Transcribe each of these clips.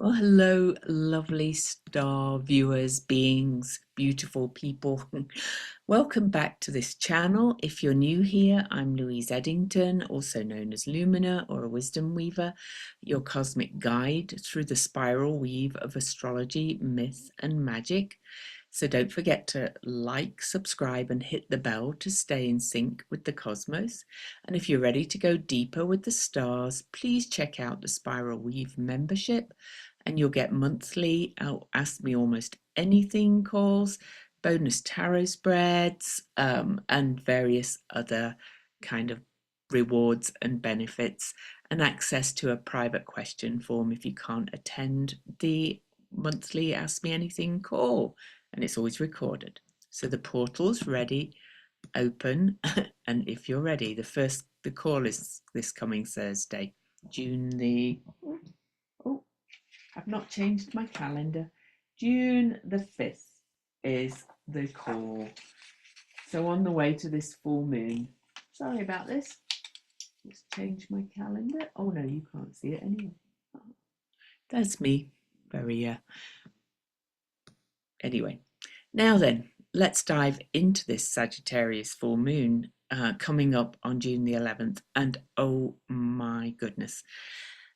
Well, hello, lovely star viewers, beings, beautiful people. Welcome back to this channel. If you're new here, I'm Louise Eddington, also known as Lumina or a Wisdom Weaver, your cosmic guide through the spiral weave of astrology, myth, and magic. So don't forget to like, subscribe, and hit the bell to stay in sync with the cosmos. And if you're ready to go deeper with the stars, please check out the Spiral Weave membership, and you'll get monthly Ask Me Almost Anything calls, bonus tarot spreads, and various other kind of rewards and benefits, and access to a private question form if you can't attend the monthly Ask Me Anything call, and it's always recorded. So the portal's ready, open, and if you're ready, the call is this coming Thursday, June the oh, I've not changed my calendar. June the 5th is the call. So on the way to this full moon. Sorry about this. Let's change my calendar. Oh no, you can't see it anyway. That's me. Very anyway. Now then, let's dive into this Sagittarius full moon coming up on June the 11th. And oh my goodness,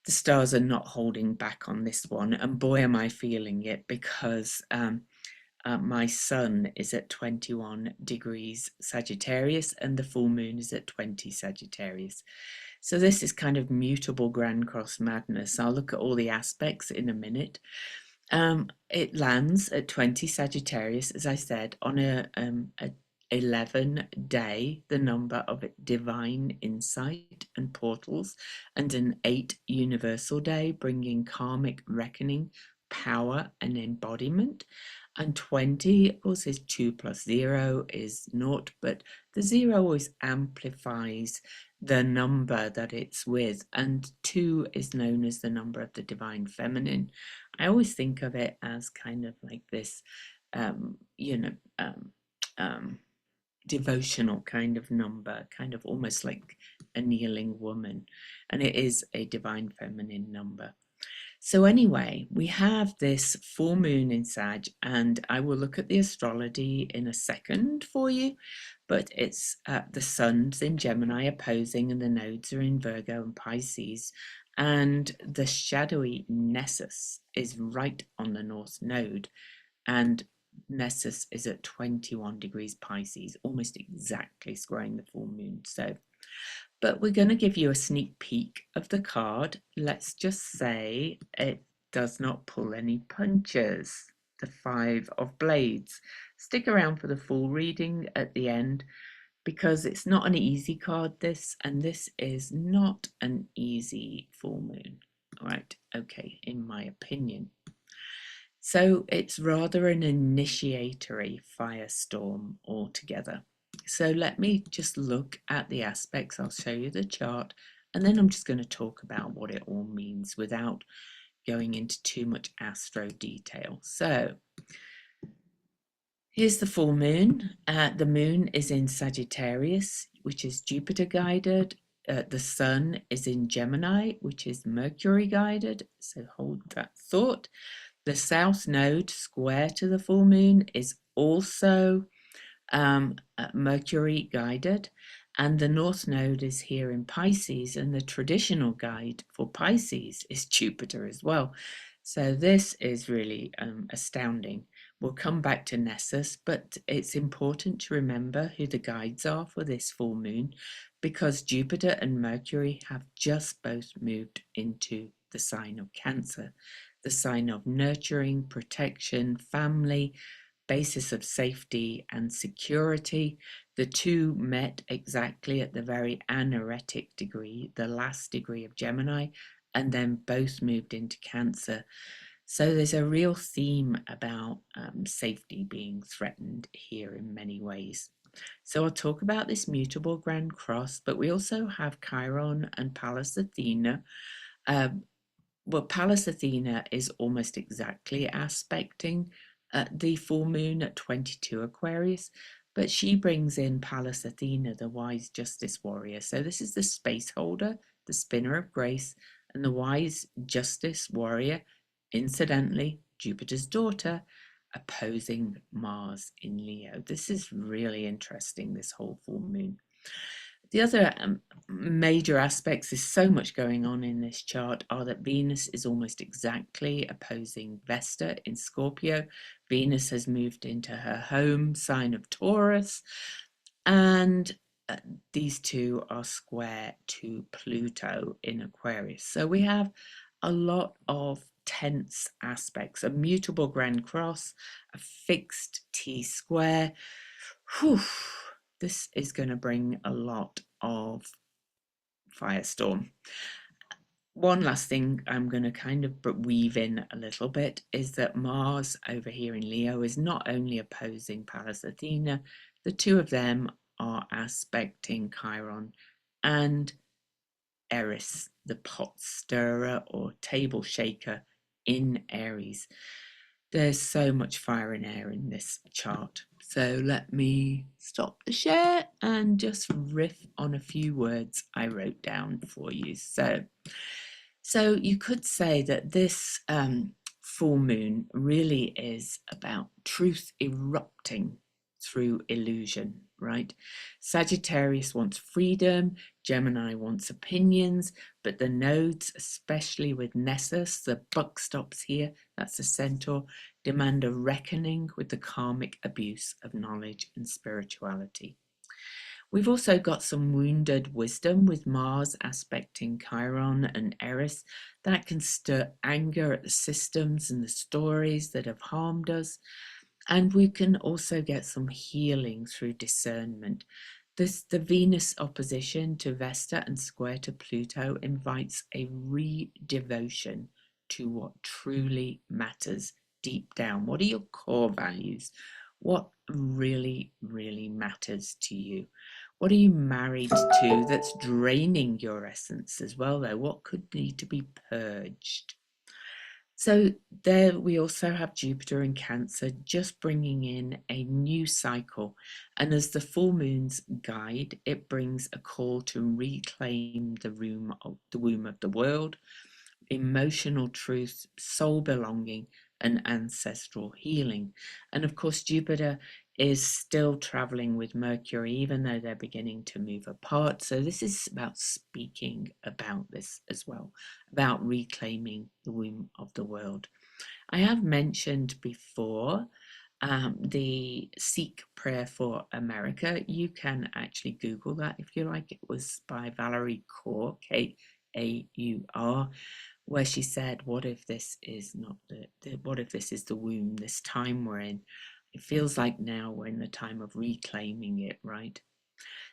the stars are not holding back on this one. And boy, am I feeling it, because my sun is at 21 degrees Sagittarius and the full moon is at 20 Sagittarius. So this is kind of mutable Grand Cross madness. I'll look at all the aspects in a minute. It lands at 20 Sagittarius, as I said, on a 11 day, the number of divine insight and portals, and an 8 universal day, bringing karmic reckoning, power, and embodiment. And 20, of course, is 2 plus 0 is 0, but the 0 always amplifies the number that it's with, and 2 is known as the number of the divine feminine. I always think of it as kind of like this, you know, devotional kind of number, kind of almost like a kneeling woman, and it is a divine feminine number. So anyway, we have this full moon in Sag, and I will look at the astrology in a second for you, but it's the sun's in Gemini opposing, and the nodes are in Virgo and Pisces, and the shadowy Nessus is right on the north node, and Nessus is at 21 degrees Pisces, almost exactly squaring the full moon. So, but we're going to give you a sneak peek of the card. Let's just say it does not pull any punches. The 5 of Blades. Stick around for the full reading at the end, because it's not an easy card, this, and this is not an easy full moon. All right, okay, in my opinion. So it's rather an initiatory firestorm altogether. So let me just look at the aspects. I'll show you the chart, and then I'm just going to talk about what it all means without going into too much astro detail. So here's the full moon. The moon is in Sagittarius, which is Jupiter guided. The sun is in Gemini, which is Mercury guided. So hold that thought. The south node square to the full moon is also Mercury guided, and the north node is here in Pisces, and the traditional guide for Pisces is Jupiter as well. So this is really astounding. We'll come back to Nessus, but it's important to remember who the guides are for this full moon, because Jupiter and Mercury have just both moved into the sign of Cancer, the sign of nurturing, protection, family, basis of safety and security. The two met exactly at the very anaretic degree, the last degree of Gemini, and then both moved into Cancer. So there's a real theme about safety being threatened here in many ways. So I'll talk about this mutable Grand Cross, but we also have Chiron and Pallas Athena. Well, Pallas Athena is almost exactly aspecting the full moon at 22 Aquarius, but she brings in Pallas Athena, the wise justice warrior. So this is the space holder, the spinner of grace, and the wise justice warrior Incidentally, Jupiter's daughter opposing Mars in Leo. This is really interesting, this whole full moon. The other major aspects, there's so much going on in this chart, are that Venus is almost exactly opposing Vesta in Scorpio. Venus has moved into her home sign of Taurus, and these two are square to Pluto in Aquarius. So we have a lot of tense aspects, a mutable Grand Cross, a fixed T-square. Whew, this is going to bring a lot of firestorm. One last thing I'm going to kind of weave in a little bit is that Mars over here in Leo is not only opposing Pallas Athena, the two of them are aspecting Chiron and Eris, the pot stirrer or table shaker in Aries. There's so much fire and air in this chart. So let me stop the share and just riff on a few words I wrote down for you. So you could say that this full moon really is about truth erupting through illusion, right? Sagittarius wants freedom, Gemini wants opinions, but the nodes, especially with Nessus, the buck stops here, that's the centaur, demand a reckoning with the karmic abuse of knowledge and spirituality. We've also got some wounded wisdom with Mars aspecting Chiron and Eris. That can stir anger at the systems and the stories that have harmed us. And we can also get some healing through discernment. The Venus opposition to Vesta and square to Pluto invites a re-devotion to what truly matters deep down. What are your core values? What really, really matters to you? What are you married to that's draining your essence as well, though? What could need to be purged? So there we also have Jupiter in Cancer, just bringing in a new cycle. And as the full moon's guide, it brings a call to reclaim the womb of the world, emotional truth, soul belonging, and ancestral healing. And of course, Jupiter is still traveling with Mercury, even though they're beginning to move apart. So this is about speaking about this as well, about reclaiming the womb of the world. I have mentioned before the Seek Prayer for America. You can actually Google that if you like. It was by Valerie Kaur, Kaur, where she said, what if this is not what if this is the womb, this time we're in? It feels like now we're in the time of reclaiming it, right?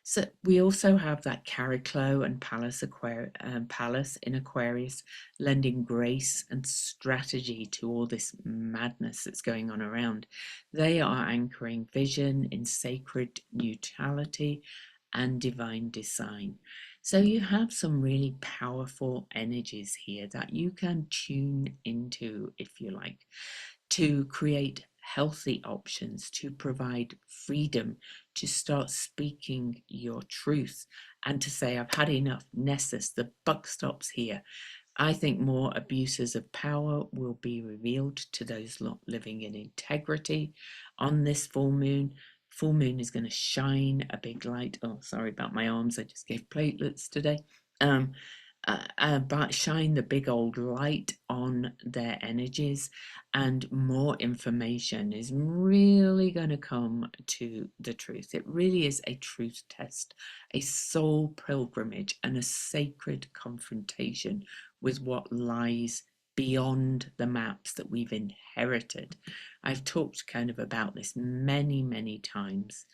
So we also have that Chariclo and Pallas in Aquarius, lending grace and strategy to all this madness that's going on around. They are anchoring vision in sacred neutrality and divine design. So you have some really powerful energies here that you can tune into, if you like, to create healthy options, to provide freedom, to start speaking your truth, and to say, I've had enough. Nessus, the buck stops here. I think more abuses of power will be revealed to those not living in integrity on this full moon. Full moon is going to shine a big light. Oh, sorry about my arms. I just gave platelets today. But shine the big old light on their energies, and more information is really going to come to the truth. It really is a truth test, a soul pilgrimage, and a sacred confrontation with what lies beyond the maps that we've inherited. I've talked kind of about this many, many times.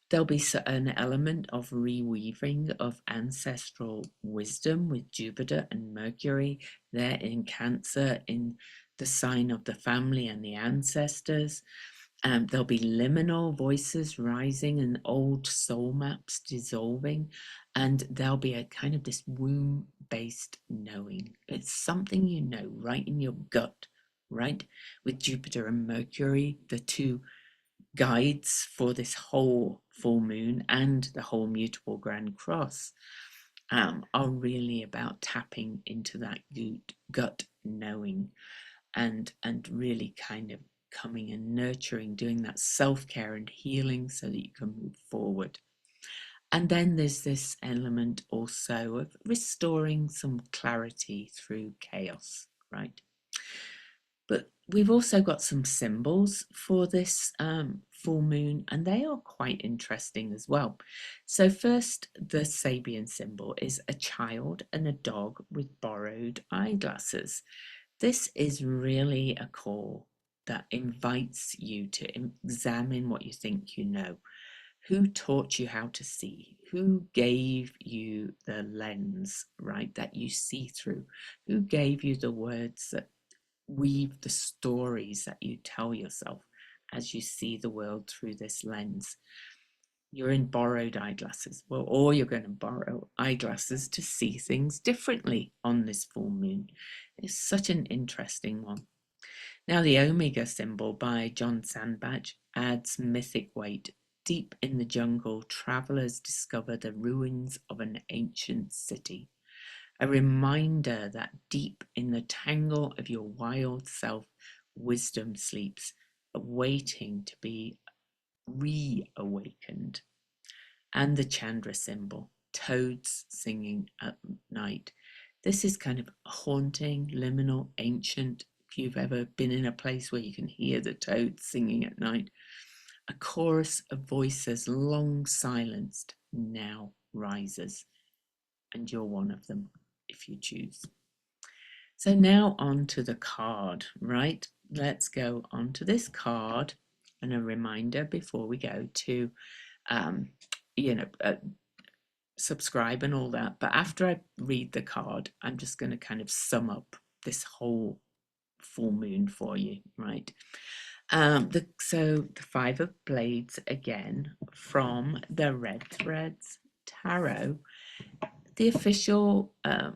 There'll be an element of reweaving of ancestral wisdom with Jupiter and Mercury. They're in Cancer, in the sign of the family and the ancestors. There'll be liminal voices rising and old soul maps dissolving. And there'll be a kind of this womb-based knowing. It's something you know right in your gut, right? With Jupiter and Mercury, the two guides for this whole full moon and the whole Mutable Grand Cross are really about tapping into that gut knowing. and really kind of coming and nurturing, doing that self-care and healing so that you can move forward. And then there's this element also of restoring some clarity through chaos, right? But we've also got some symbols for this full moon, and they are quite interesting as well. So first, the Sabian symbol is a child and a dog with borrowed eyeglasses. This is really a call that invites you to examine what you think you know. Who taught you how to see? Who gave you the lens, right, that you see through? Who gave you the words that weave the stories that you tell yourself as you see the world through this lens? You're in borrowed eyeglasses. Well, or you're going to borrow eyeglasses to see things differently on this full moon. It's such an interesting one. Now, the Omega symbol by John Sandbach adds mythic weight. Deep in the jungle, travelers discover the ruins of an ancient city. A reminder that deep in the tangle of your wild self, wisdom sleeps, waiting to be reawakened. And the Chandra symbol, toads singing at night. This is kind of haunting, liminal, ancient. If you've ever been in a place where you can hear the toads singing at night, a chorus of voices long silenced now rises, and you're one of them if you choose. So now on to the card, right? Let's go on to this card, and a reminder before we go to, you know, subscribe and all that. But after I read the card, I'm just going to kind of sum up this whole full moon for you, right? So the Five of Blades again from the Red Threads Tarot. The official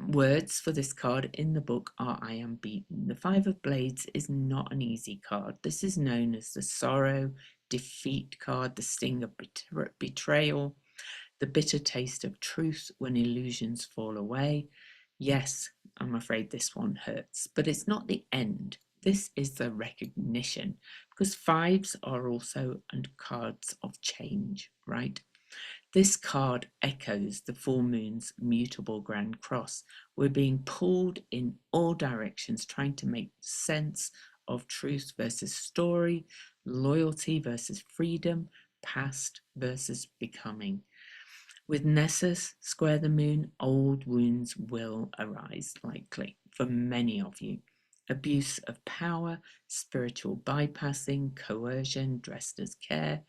words for this card in the book are I am beaten. The Five of Blades is not an easy card. This is known as the sorrow, defeat card, the sting of betrayal, the bitter taste of truth when illusions fall away. Yes, I'm afraid this one hurts, but it's not the end. This is the recognition, because fives are also cards of change, right? This card echoes the full moon's mutable Grand Cross. We're being pulled in all directions, trying to make sense of truth versus story, loyalty versus freedom, past versus becoming. With Nessus square the moon, old wounds will arise, likely, for many of you. Abuse of power, spiritual bypassing, coercion dressed as care.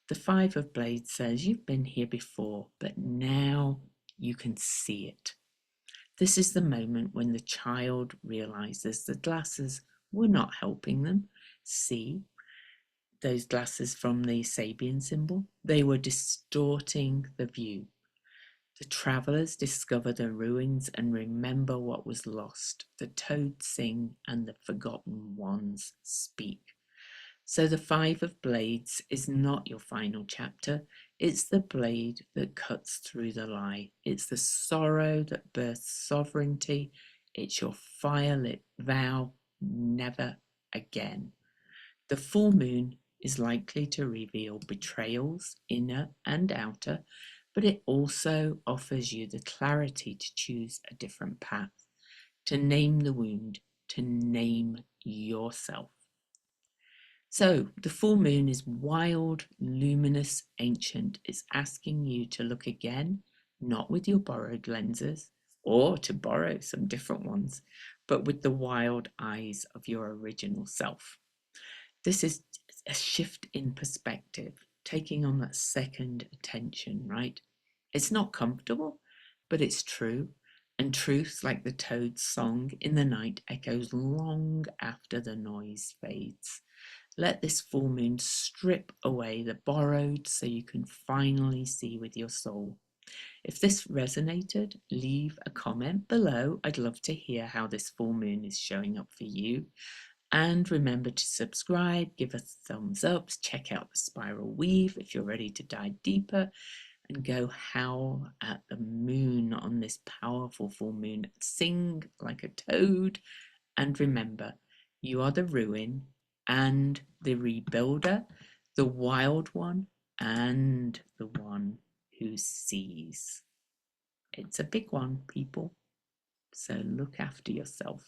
The Five of Blades says you've been here before, but now you can see it. This is the moment when the child realizes the glasses were not helping them see. Those glasses from the Sabian symbol, they were distorting the view. The travelers discover the ruins and remember what was lost. The toads sing and the forgotten ones speak. So the Five of Blades is not your final chapter. It's the blade that cuts through the lie. It's the sorrow that births sovereignty. It's your firelit vow, never again. The full moon is likely to reveal betrayals, inner and outer, but it also offers you the clarity to choose a different path, to name the wound, to name yourself. So the full moon is wild, luminous, ancient. It's asking you to look again, not with your borrowed lenses, or to borrow some different ones, but with the wild eyes of your original self. This is a shift in perspective, taking on that second attention, right? It's not comfortable, but it's true. And truth, like the toad's song in the night, echoes long after the noise fades. Let this full moon strip away the borrowed so you can finally see with your soul. If this resonated, leave a comment below. I'd love to hear how this full moon is showing up for you. And remember to subscribe, give us thumbs up, check out the spiral weave if you're ready to dive deeper, and go howl at the moon on this powerful full moon. Sing like a toad, and remember, You are the ruin and the rebuilder, the wild one and the one who sees. It's a big one, people. So look after yourself.